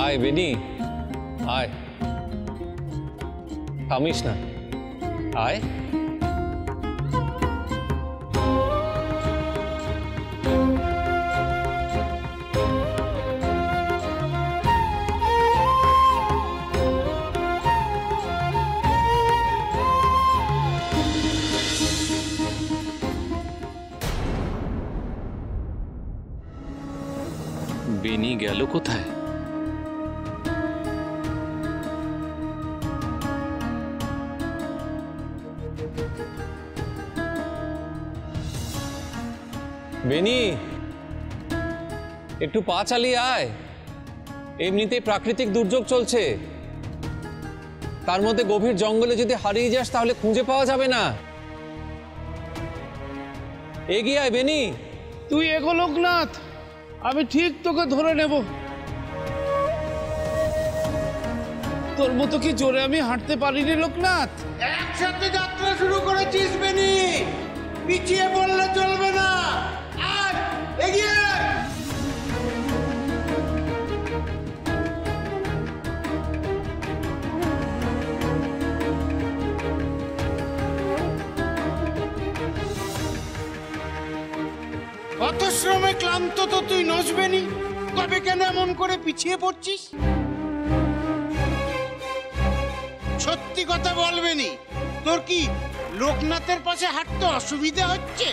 আয় বেনি, আয়, থামিস না, আয়। বেনি গেল কোথায়? বেনি, একটু পা চালিয়ে আয়। এমনিতেই প্রাকৃতিক দুর্যোগ চলছে, তার মধ্যে গভীর জঙ্গলে যদি হারিয়ে যাস তাহলে খুঁজে পাওয়া যাবে না। এগিয়ে আয় বেনি। তুই এগো লোকনাথ, আমি ঠিক তোকে ধরে নেব। তোর মতো কি জোরে আমি হাঁটতে পারিনি লোকনাথ। একসাথে যাত্রা শুরু করেছিস বেনি, পিছিয়ে বললে চলবে না। আর এগিয়ে আয়। পথশ্রমে ক্লান্ত তো তুই নসবেনি, তবে কেন এমন করে পিছিয়ে পড়ছিস? সত্যি কথা বলবেনি, তোর কি লোকনাথের পাশে হাঁটতে অসুবিধা হচ্ছে?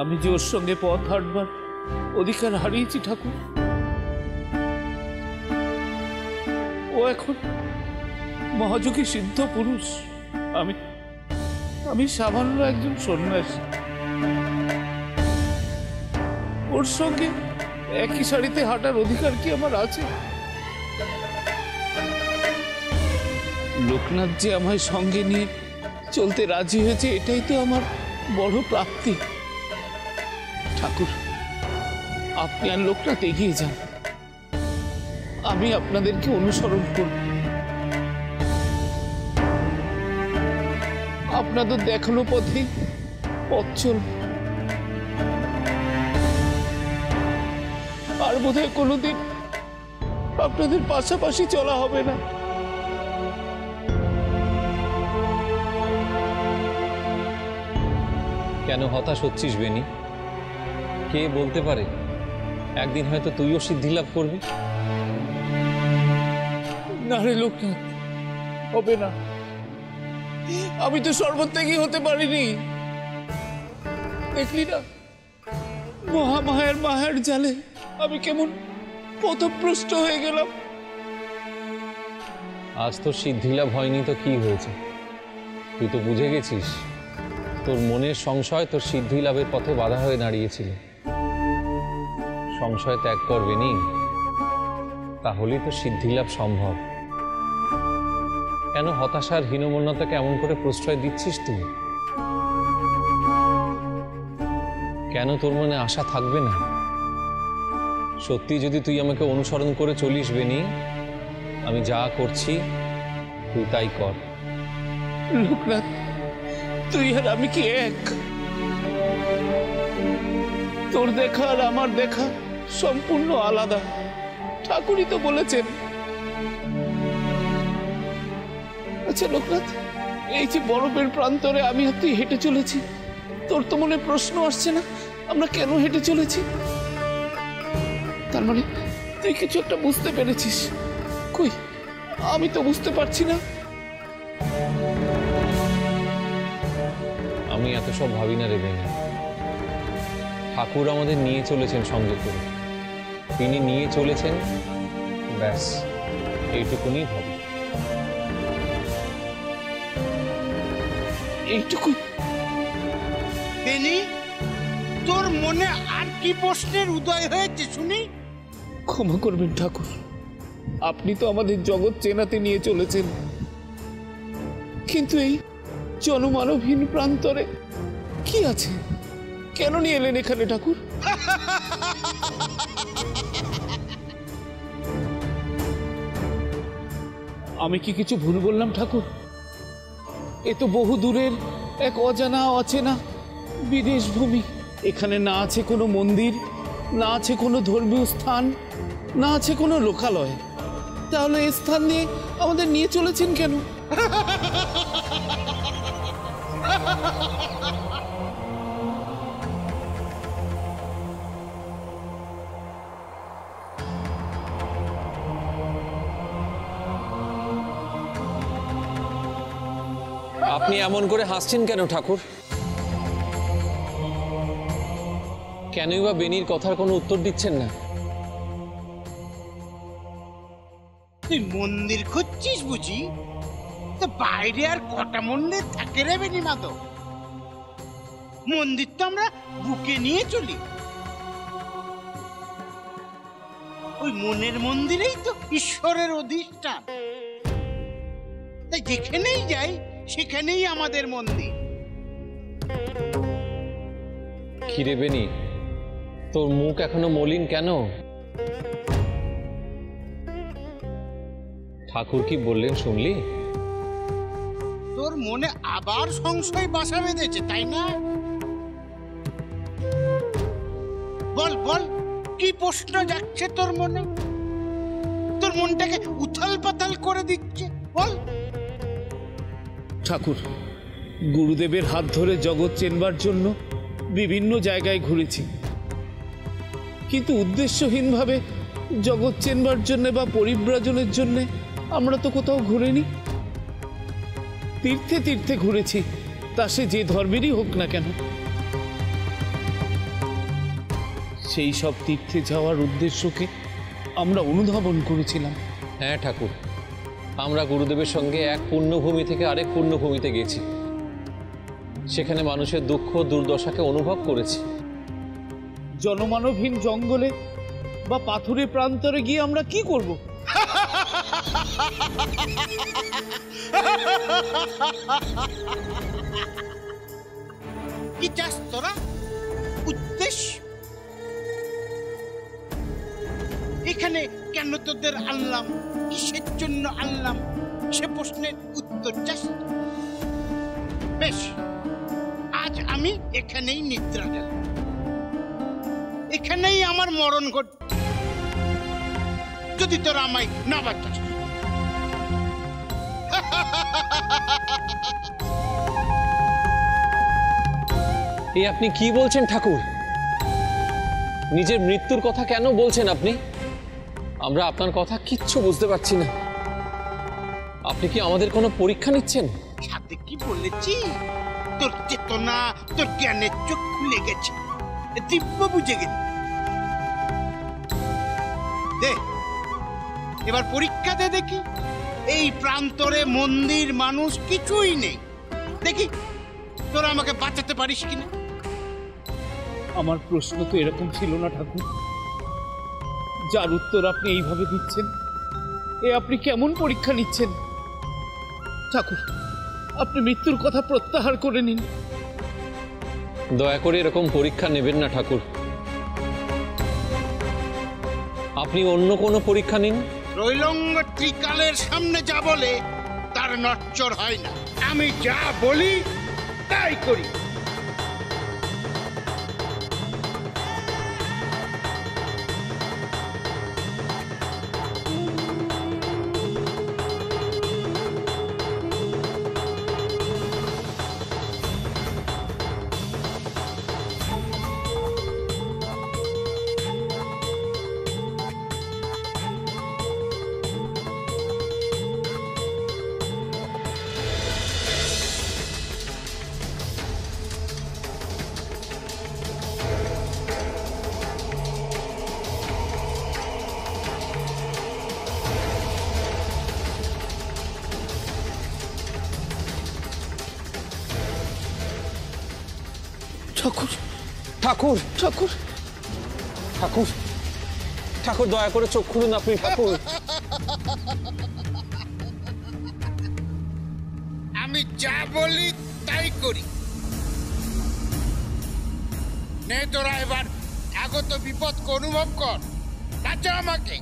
আমি যে ওর সঙ্গে পথ হাঁটবার অধিকার হারিয়েছি ঠাকুর। ও এখন মহাযোগী সিদ্ধ পুরুষ, আমি সামান্য একজন সন্ন্যাসী। ওর সঙ্গে একই সারিতে হাঁটার অধিকার কি আমার আছে? লোকনাথ যে আমায় সঙ্গে নিয়ে চলতে রাজি হয়েছে, এটাই তো আমার বড় প্রাপ্তি। ঠাকুর, আপনি আর লোকনাথ এগিয়ে যান, আমি আপনাদেরকে অনুসরণ করব। আপনাদের দেখানো পথেই পথ চলব। আর বোধহয় কোনোদিন আপনাদের পাশাপাশি চলা হবে না। কেন হতাশ হচ্ছিস বেনি? কে বলতে পারে একদিন হয়তো তুইও সিদ্ধি লাভ করবি। না রে লোকনাথ, হবে না। আমি তো সর্বত্যাগী হতে পারিনি। দেখলি না, মায়ের জালে আমি কেমন পথভ্রষ্ট হয়ে গেলাম। আজ তোর সিদ্ধি লাভ হয়নি তো কি হয়েছে? তুই তো বুঝে গেছিস তোর মনের সংশয় তোর সিদ্ধি লাভের পথে বাধা হয়ে দাঁড়িয়েছিল। সংশয় ত্যাগ করবে নি, তাহলেই তো সিদ্ধি লাভ সম্ভব। কেন হতাশার হীনমন্যতাকে এমন করে প্রশ্রয় দিচ্ছিস তুই? কেন তোর মনে আশা থাকবে না? সত্যি যদি তুই আমাকে অনুসরণ করে চলিস বেনি, আমি যা করছি তুই তাই কর। লোকনাথ, তুই আর আমি কি এক? তোর দেখা আর আমার দেখা সম্পূর্ণ আলাদা। ঠাকুরই তো বলেছেন। আচ্ছা লোকনাথ, এই যে বরফের প্রান্তরে আমি আর তুই হেঁটে চলেছি, তোর তো মনে প্রশ্ন আসছে না আমরা কেন হেঁটে চলেছি? তার মানে তুই কিছু একটা বুঝতে পেরেছিস। কই, আমি তো বুঝতে পারছি না। আমি এত সব ভাবি না রে বেনি। ঠাকুর আমাদের নিয়ে চলেছেন সঙ্গে করে, তিনি নিয়ে চলেছেন, ব্যাস এইটুকুনি ভাবি। এইটুকু? বেনি, তোর মনে আর কি প্রশ্নের উদয় হয়েছে শুনি? ক্ষমা করবেন ঠাকুর, আপনি তো আমাদের জগৎ চেনাতে নিয়ে চলেছেন, কিন্তু এই জনমানবহীন প্রান্তরে কি আছে? কেন নিয়ে এলেন এখানে ঠাকুর? আমি কি কিছু ভুল বললাম ঠাকুর? এ তো বহু দূরের এক অজানা অচেনা বিদেশ ভূমি। এখানে না আছে কোনো মন্দির, না আছে কোনো ধর্মীয় স্থান, না আছে কোনো লোকালয়। তাহলে এই স্থান নিয়ে আমাদের নিয়ে চলেছেন কেন? আপনি এমন করে হাসছেন কেন ঠাকুর? কেনই বা বেনির কথার কোনো উত্তর দিচ্ছেন না? তুই মন্দির খুঁজছিস বুঝি? তো বাইরে আর কটা মন্দির থাকে রে বেনি মাধব? মন্দির তো আমরা বুকে নিয়ে চলি। ওই মনের মন্দিরেই তো ঈশ্বরের অধিষ্ঠান। তাই যেখানেই যাই সেখানেই আমাদের মন্দির। কিরে বেনি, তোর মুখ এখনো মলিন কেন? ঠাকুর কি বললেন শুনলি? তোর মনে আবার সংশয় বাসা বেঁধেছে তাই না? বল বল, কি প্রশ্ন যাচ্ছে তোর মনে? তোর মনটাকে উথাল পাতাল করে দিচ্ছে, বল। ঠাকুর, গুরুদেবের হাত ধরে জগৎ চেনবার জন্য বিভিন্ন জায়গায় ঘুরেছি, কিন্তু উদ্দেশ্যহীনভাবে জগৎ চেনবার জন্য বা পরিব্রাজনের জন্য আমরা তো কোথাও ঘুরিনি। তীর্থে তীর্থে ঘুরেছি, তা সে যে ধর্মেরই হোক না কেন। সেই সব তীর্থে যাওয়ার উদ্দেশ্যকে আমরা অনুধাবন করেছিলাম। হ্যাঁ ঠাকুর, আমরা গুরুদেবের সঙ্গে এক পুণ্যভূমি থেকে আরেক পুণ্যভূমিতে গেছি। সেখানে মানুষের দুঃখ দুর্দশাকে অনুভব করেছি। জনমানবহীন জঙ্গলে বা পাথুরে প্রান্তরে গিয়ে আমরা কি করব? কি চাস তোরা? উদ্দেশ্য এখানে কেন তোদের আনলাম, কিসের জন্য আনলাম, সে প্রশ্নের উত্তর চাস? বেশ, আজ আমি এখানেই নিদ্রা গেলাম, এখানেই আমার মরণ ঘটছে, যদি তোরা আমায় না বাঁচাস। এই আপনি কি বলছেন ঠাকুর? নিজের মৃত্যুর কথা কেন বলছেন আপনি? আমরা আপনার কথা কিচ্ছু বুঝতে পারছি না। আপনি কি আমাদের কোনো পরীক্ষা নিচ্ছেন? সাথে কি বলেছি? তোর চেতনা, তোর জ্ঞানের চোখ খুলে গেছে, দিব্য বুঝে গেলি। দে এবার পরীক্ষা দে দেখি। এই প্রান্তরে মন্দির মানুষ কিছুই নেই, দেখি তোরা আমাকে বাঁচাতে পারিস কিনা। আমার প্রশ্ন তো এরকম ছিল না ঠাকুর, যার উত্তর আপনি এইভাবে দিচ্ছেন। এ আপনি কেমন পরীক্ষা নিচ্ছেন? ঠাকুর, আপনি মৃত্যুর কথা প্রত্যাহার করে নিন। দয়া করে এরকম পরীক্ষা নেবেন না ঠাকুর। আপনি অন্য কোনো পরীক্ষা নিন। রৈলঙ্গ ত্রিকালের সামনে যা বলে তার নচ্চর হয় না। আমি যা বলি তাই করি। ঠাকুর, ঠাকুর ঠাকুর, ঠাকুর, ঠাকুর দয়া করে চোখ খুলুন আপনি ঠাকুর। আমি যা বলি তাই করি। নে তোরা এবার আগত বিপদকে অনুভব কর, বাঁচা আমাকে।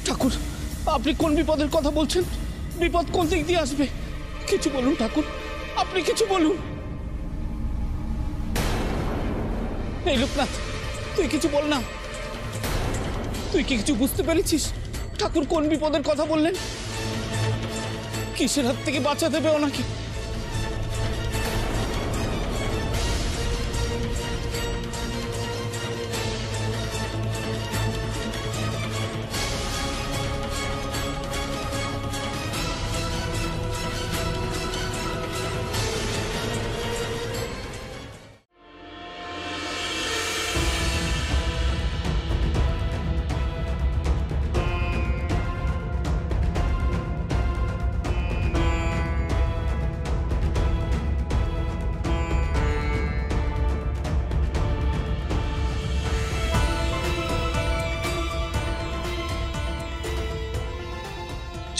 ঠাকুর, আপনি কোন বিপদের কথা বলছেন? বিপদ কোন দিক দিয়ে আসবে? কিছু বলুন ঠাকুর, আপনি কিছু বলুন। এই লোকনাথ, তুই কিছু বল না। তুই কি কিছু বুঝতে পেরেছিস? ঠাকুর কোন বিপদের কথা বললেন? কিসের হাত থেকে বাঁচা দেবে ওনাকে?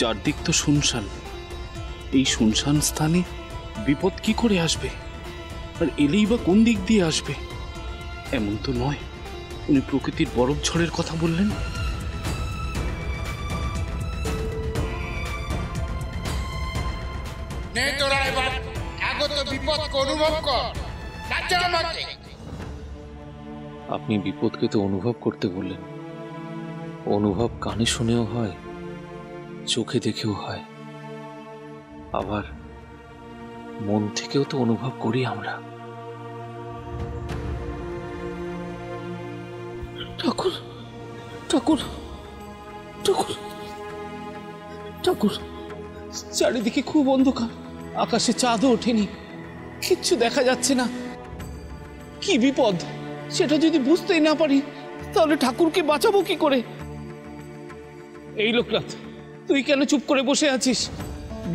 চারদিক তো শুনশান। এই শুনশান স্থানে বিপদ কি করে আসবে? আর এলেই বা কোন দিক দিয়ে আসবে? এমন তো নয় উনি প্রকৃতির বরফ ঝড়ের কথা বললেন। নে তোরা এবার আগত বিপদকে অনুভব কর। ডাকছে আমাকে। আপনি বিপদকে তো অনুভব করতে বললেন। অনুভব কানে শুনেও হয়, চোখে দেখেও হয়, আবার মন থেকেও তো অনুভব করি আমরা। ঠাকুর, ঠাকুর, ঠাকুর, ঠাকুর, চারিদিকে খুব অন্ধকার, আকাশে চাঁদও ওঠেনি, কিচ্ছু দেখা যাচ্ছে না। কি বিপদ সেটা যদি বুঝতেই না পারি, তাহলে ঠাকুরকে বাঁচাবো কি করে? এই লোকনাথ, তুই কেন চুপ করে বসে আছিস?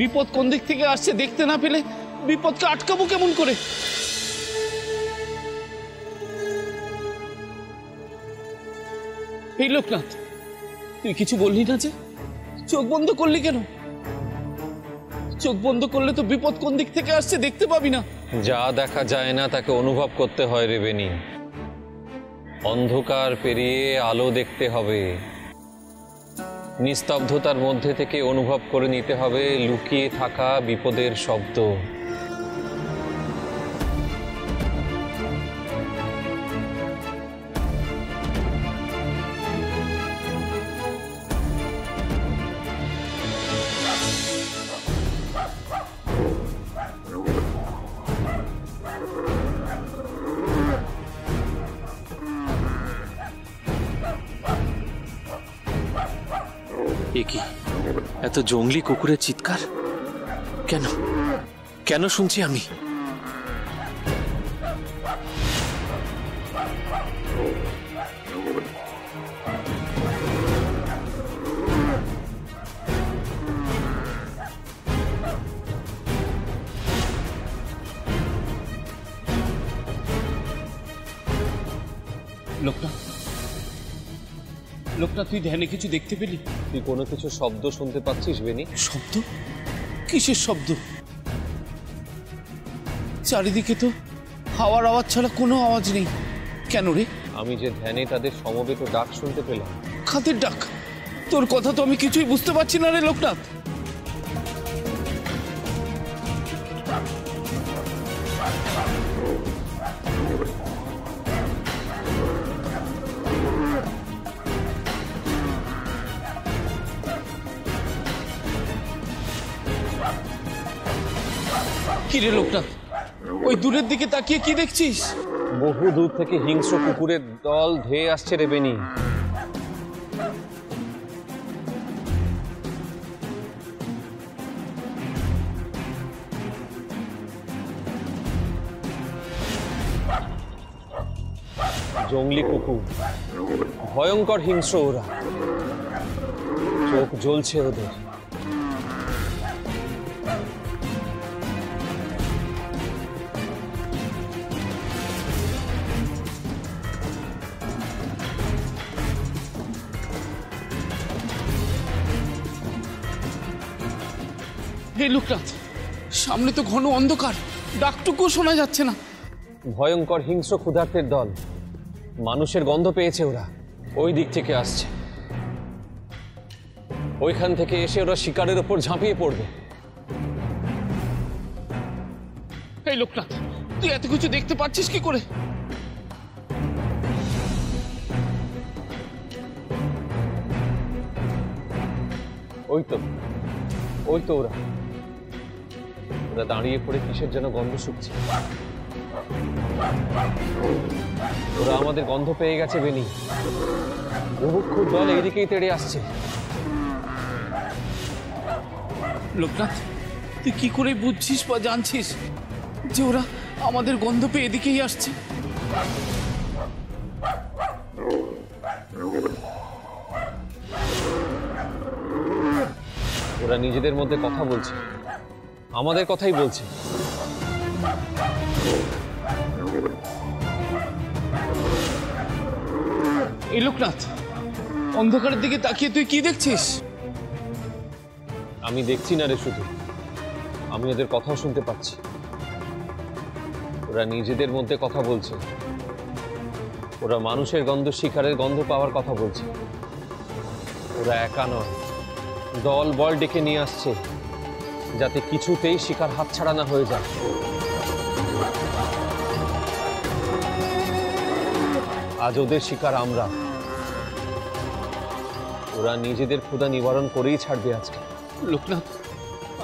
বিপদ কোন দিক থেকে আসছে দেখতে না পেলে বিপদকে আটকাবো কেমন করে? এই লোকনাথ, তুই কিছু বললি না যে? চোখ বন্ধ করলি কেন? চোখ বন্ধ করলে তো বিপদ কোন দিক থেকে আসছে দেখতে পাবি না। যা দেখা যায় না তাকে অনুভব করতে হয় রে বেনি। অন্ধকার পেরিয়ে আলো দেখতে হবে, নিস্তব্ধতার মধ্যে থেকে অনুভব করে নিতে হবে লুকিয়ে থাকা বিপদের শব্দ। এ কি এত জঙ্গলি কুকুরের চিৎকার? কেন কেন শুনছি আমি? লোকনাথ, লোকনাথ, তুই ধ্যানে কিছু দেখতে পেলি? তুই কোনো কিছু শব্দ শুনতে পাচ্ছিস বেনি? শব্দ? কিসের শব্দ? চারিদিকে তো হাওয়ার আওয়াজ ছাড়া কোনো আওয়াজ নেই। কেন রে? আমি যে ধ্যানে তাদের সমবেত ডাক শুনতে পেলাম। কাদের ডাক? তোর কথা তো আমি কিছুই বুঝতে পারছি না রে লোকনাথ। কি রে লোকনাথ, ওই দূরের দিকে তাকিয়ে কি দেখছিস? বহু দূর থেকে হিংস্র কুকুরের দল ধেয়ে আসছে রে বেনি। জঙ্গলি কুকুর, ভয়ঙ্কর হিংস্র ওরা। চোখ জ্বলছে ওদের। হে লোকনাথ, সামনে তো ঘন অন্ধকার, ডাকটুকুও শোনা যাচ্ছে না। ভয়ঙ্কর হিংস্র ক্ষুধার্তের দল। মানুষের গন্ধ পেয়েছে ওরা, ওই দিক থেকে আসছে। ওইখান থেকে এসে ওরা শিকারের ওপর ঝাঁপিয়ে পড়বে। এই লোকনাথ, তুই এত কিছু দেখতে পাচ্ছিস কি করে? ওই তো ওরা ওরা দাঁড়িয়ে পড়ে কিসের যেন গন্ধ শুকছে। ওরা আমাদের গন্ধ পেয়ে গেছে বেনি। বুভুক্ষুর দল এইদিকেই তেড়ে আসছে। লোকনাথ, তুই কি করে বুঝছিস বা জানছিস যে ওরা আমাদের গন্ধ পেয়ে এদিকেই আসছে? ওরা নিজেদের মধ্যে কথা বলছে, আমাদের কথাই বলছে। এই লোকনাথ, অন্ধকারের দিকে তাকিয়ে তুই কি দেখছিস? আমি দেখছি না রে, শুধু আমি ওদের কথাও শুনতে পাচ্ছি। ওরা নিজেদের মধ্যে কথা বলছে। ওরা মানুষের গন্ধ, শিকারের গন্ধ পাওয়ার কথা বলছে। ওরা একা নয়, দল বল ডেকে নিয়ে আসছে, যাতে কিছুতেই শিকার হাতছাড়া না হয়ে যায়। আজ ওদের শিকার আমরা। ওরা নিজেদের ক্ষুধা নিবারণ করেই ছাড়বে আজকে। লোকনাথ,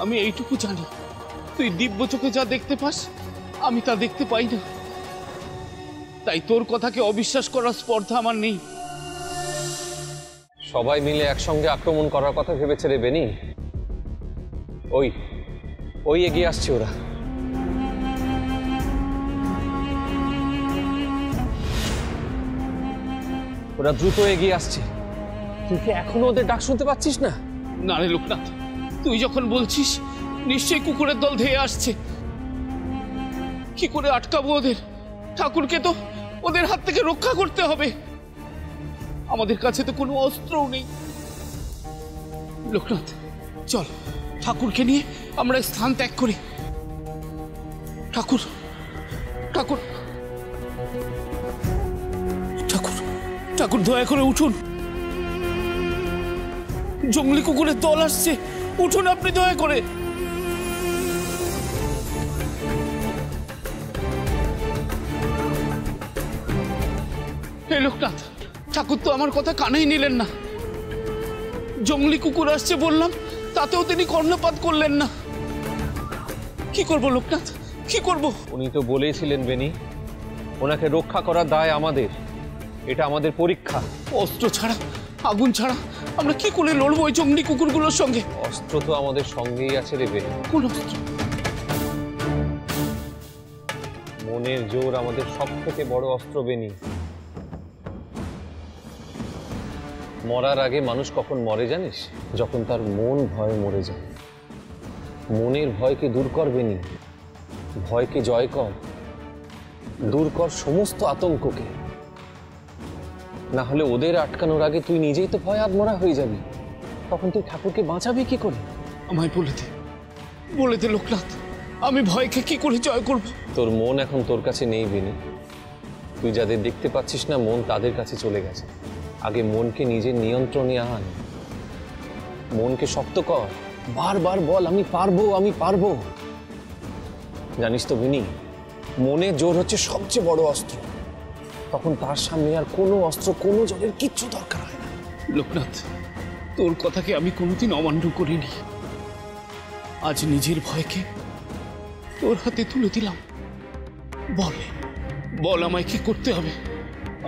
আমি এইটুকু জানি, তুই দিব্য চোখে যা দেখতে পাস আমি তা দেখতে পাই না। তাই তোর কথাকে অবিশ্বাস করার স্পর্ধা আমার নেই। সবাই মিলে একসঙ্গে আক্রমণ করার কথা ভেবেছে রে বেনি। ওই এগিয়ে আসছে ওরা। ওরা দ্রুত এগিয়ে আসছে। তুই কি এখনো ওদের ডাক শুনতে পাচ্ছিস না? না রে লোকনাথ, তুই যখন বলছিস নিশ্চয়ই কুকুরের দল ধেয়ে আসছে। কি করে আটকাবো ওদের? ঠাকুরকে তো ওদের হাত থেকে রক্ষা করতে হবে। আমাদের কাছে তো কোনো অস্ত্রও নেই। লোকনাথ, চল ঠাকুরকে নিয়ে আমরা স্থান ত্যাগ করি। ঠাকুর ঠাকুর ঠাকুর ঠাকুর, দয়া করে উঠুন। জঙ্গলি কুকুরের দল আসছে, উঠুন আপনি দয়া করে। হে লোকনাথ, ঠাকুর তো আমার কথা কানেই নিলেন না। জঙ্গলি কুকুর আসছে বললাম, তাতেও তিনি কর্ণপাত করলেন না। কি করব লোকনাথ, কি করব? উনি তো বলেইছিলেন বেনি, ওনাকে রক্ষা করার দায় আমাদের। এটা আমাদের পরীক্ষা। অস্ত্র ছাড়া, আগুন ছাড়া আমরা কি করে লড়বো ওই জঙ্গলি কুকুরগুলোর সঙ্গে? অস্ত্র তো আমাদের সঙ্গেই আছে রে বেনি। কোন অস্ত্র? মনের জোর আমাদের সব থেকে বড় অস্ত্র বেনি। মরার আগে মানুষ কখন মরে জানিস? যখন তার মন ভয়ে মরে যায়। মনের ভয়কে দূর কর বেনি, ভয়কে জয় কর, দূর কর সমস্ত আতঙ্ককে। না হলে ওদের আটকানোর আগে তুই নিজেই তো ভয় আত্মরা হয়ে যাবি। তখন তুই ঠাকুরকে বাঁচাবি কি করে? আমায় বলে দে লোকনাথ, আমি ভয়কে কি করে জয় করব? তোর মন এখন তোর কাছে নেই বেনি। তুই যাদের দেখতে পাচ্ছিস না মন, তাদের কাছে চলে গেছে। আগে মনকে নিজের নিয়ন্ত্রণে আন। মনকে শক্ত কর, বারবার বল আমি পারবো, আমি পারবো। জানিস তো বিনি, মনের জোর হচ্ছে সবচেয়ে বড় অস্ত্র। তখন তার সামনে আর কোনো অস্ত্র, কোনো জলের কিচ্ছু দরকার হয় না। লোকনাথ, তোর কথাকে আমি কোনোদিন অমান্য করিনি। আজ নিজের ভয়কে তোর হাতে তুলে দিলাম। বল বল আমায় কি করতে হবে?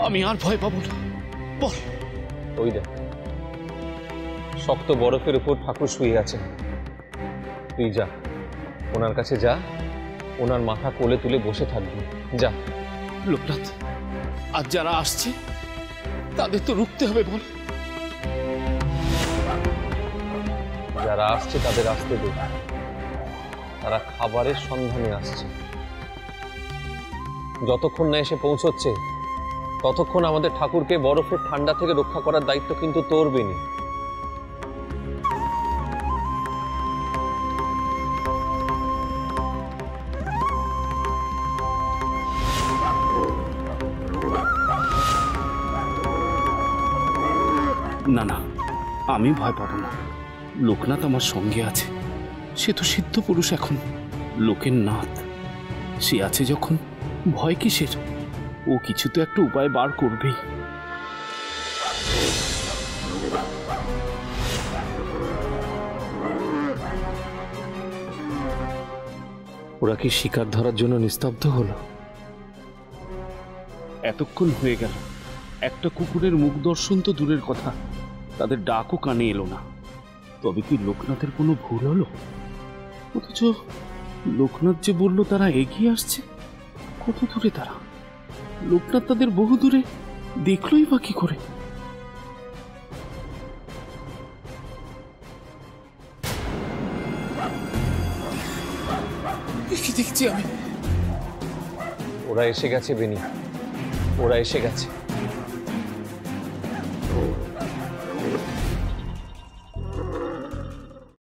আমি আর ভয় পাবো না, বল। ওই দেখ, শক্ত বরফের উপর ঠাকুর শুয়ে আছেন। তুই যা, ওনার কাছে যা, ওনার মাথা কোলে তুলে বসে থাকবি। যা। লোকনাথ, আজ যারা আসছে তাদের তো রুখতে হবে, বল। যারা আসছে তাদের আসতে দে। তারা খাবারের সন্ধানে আসছে। যতক্ষণ না এসে পৌঁছচ্ছে ততক্ষণ আমাদের ঠাকুরকে বরফের ঠান্ডা থেকে রক্ষা করার দায়িত্ব কিন্তু তোর বেনি। না না, আমি ভয় পাবো না। লোকনাথ আমার সঙ্গে আছে। সে তো সিদ্ধ পুরুষ এখন, লোকের নাথ। সে আছে যখন ভয় কিসের? ও কিছু তো একটা উপায় বার করবেই। ওরা কি শিকার ধরার জন্য নিস্তব্ধ হলো? এতক্ষণ হয়ে গেল, একটা কুকুরের মুখ দর্শন তো দূরের কথা, তাদের ডাকও কানে এলো না। তবে কি লোকনাথের কোনো ভুল হলো? অথচ লোকনাথ যে বলল তারা এগিয়ে আসছে, কত দূরে তারা? লোকনাথ তাদের বহু দূরে দেখলোই বা কি করে? কি দেখছি আমি? ওরা এসে গেছে বেনি, ওরা এসে গেছে।